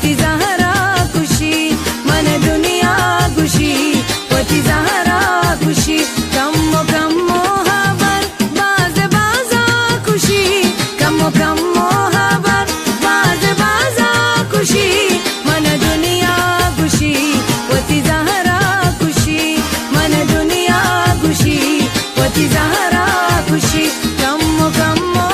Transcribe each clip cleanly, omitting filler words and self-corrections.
वती ज़हरा खुशी मन दुनिया खुशी वती ज़हरा खुशी कम्मो कम्मो हबर बाज़ बाज़ा खुशी कम्मो कम्मो हबर बाज़ बाज़ा खुशी मन दुनिया खुशी वती ज़हरा खुशी मन दुनिया खुशी वती ज़हरा खुशी कम्मो कम्मो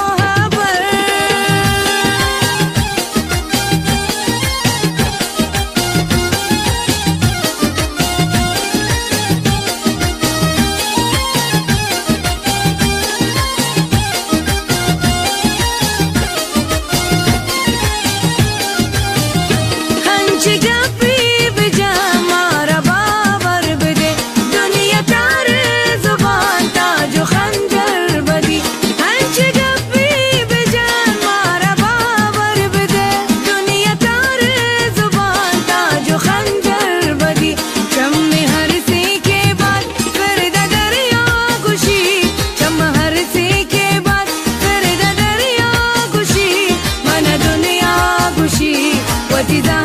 वती